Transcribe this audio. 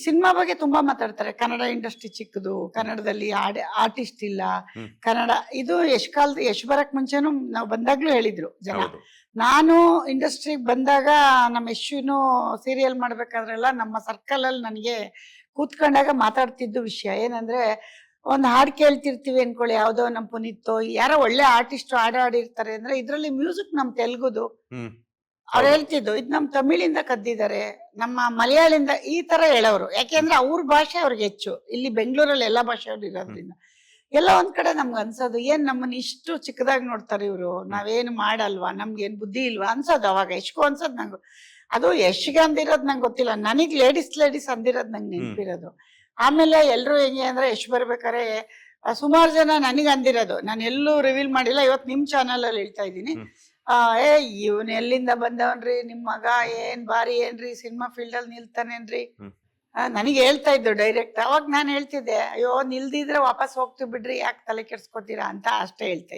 Cinema ಬಗ್ಗೆ ತುಂಬಾ ಮಾತಾಡ್ತಾರೆ. ಕನ್ನಡ ಇಂಡಸ್ಟ್ರಿ ಚಿಕ್ಕದು, ಕನ್ನಡದಲ್ಲಿ ಆರ್ಟಿಸ್ಟ್ ಇಲ್ಲ, ಹ್ಮ್. ಕನ್ನಡ ಇದು ಯಶ್ ಬರಕ್ ಮುಂಚೆನೂ ನಾವು ಬಂದಾಗ್ಲೂ ಹೇಳಿದ್ರು ಜನ. ಹೌದು. ನಾನು ಇಂಡಸ್ಟ್ರಿಗೆ ಬಂದಾಗ ನಮ್ಮ ಯಶುನು ಸೀರಿಯಲ್ ಮಾಡ್ಬೇಕಾದ್ರೆಲ್ಲ ನಮ್ಮ ಸರ್ಕಲ್ ಅಲ್ಲಿ ನನಗೆ ಕೂತ್ಕೊಂಡಾಗ ಮಾತಾಡ್ತಿದ್ದು ವಿಷಯ ಏನಂದ್ರೆ, ಒಂದ್ ಹಾಡ್ ಕೇಳ್ತಿರ್ತೀವಿ ಅನ್ಕೊಳ್ಳಿ, ಯಾವ್ದೋ ನಮ್ ಪುನೀತ್ ಯಾರೋ ಒಳ್ಳೆ ಆರ್ಟಿಸ್ಟ್ ಹಾಡಿರ್ತಾರೆ ಅಂದ್ರೆ ಇದ್ರಲ್ಲಿ ಮ್ಯೂಸಿಕ್ ನಮ್ ತೆಲುಗುದು. ಹ್ಮ್. ಅವ್ರು ಹೇಳ್ತಿದ್ದು ಇದು ನಮ್ ತಮಿಳಿಂದ ಕದ್ದಿದ್ದಾರೆ, ನಮ್ಮ ಮಲಯಾಳಿಂದ, ಈ ತರ ಹೇಳೋರು. ಯಾಕೆಂದ್ರೆ ಅವ್ರ ಭಾಷೆ ಅವ್ರಿಗೆ ಹೆಚ್ಚು. ಇಲ್ಲಿ ಬೆಂಗಳೂರಲ್ಲಿ ಎಲ್ಲಾ ಭಾಷೆಯವ್ರು ಇರೋದ್ರಿಂದ ಎಲ್ಲ ಒಂದ್ ಕಡೆ ನಮ್ಗೆ ಅನ್ಸೋದು, ಏನ್ ನಮ್ಮನ್ನ ಇಷ್ಟು ಚಿಕ್ಕದಾಗಿ ನೋಡ್ತಾರೆ ಇವ್ರು, ನಾವೇನು ಮಾಡಲ್ವಾ, ನಮ್ಗೇನ್ ಬುದ್ಧಿ ಇಲ್ವಾ ಅನ್ಸೋದು. ಅವಾಗ ಎಷ್ಟ್ಗೂ ಅನ್ಸೋದು ನಂಗೆ. ಅದು ಯಶ್ಗೆ ಅಂದಿರೋದ್ ನಂಗೆ ಗೊತ್ತಿಲ್ಲ, ನನಗ್ ಲೇಡೀಸ್ ಅಂದಿರೋದ್ ನಂಗೆ ನೆನಪಿರೋದು. ಆಮೇಲೆ ಎಲ್ರು ಹೆಂಗೆ ಅಂದ್ರೆ ಯಶ್ ಬರ್ಬೇಕಾರೆ ಸುಮಾರು ಜನ ನನಗ್ ಅಂದಿರೋದು, ನಾನು ಎಲ್ಲೂ ರಿವೀಲ್ ಮಾಡಿಲ್ಲ, ಇವತ್ತು ನಿಮ್ ಚಾನಲ್ ಅಲ್ಲಿ ಹೇಳ್ತಾ ಇದ್ದೀನಿ. ಏ ಇವನ್ ಎಲ್ಲಿಂದ ಬಂದವನ್ರಿ ನಿಮ್ ಮಗ, ಏನ್ ಬಾರಿ ಏನ್ರಿ ಸಿನಿಮಾ ಫೀಲ್ಡ್ ಅಲ್ಲಿ ನಿಲ್ತಾನೇನ್ರಿ, ನನಗೆ ಹೇಳ್ತಾ ಇದ್ದು ಡೈರೆಕ್ಟ್. ಅವಾಗ ನಾನು ಹೇಳ್ತಿದ್ದೆ, ಅಯ್ಯೋ ನಿಲ್ದಿದ್ರೆ ವಾಪಸ್ ಹೋಗ್ತೀವಿ ಬಿಡ್ರಿ, ಯಾಕೆ ತಲೆ ಕೆಡ್ಸ್ಕೊತೀರಾ ಅಂತ ಅಷ್ಟೇ ಹೇಳ್ತಾ ಇದ್ದೆ.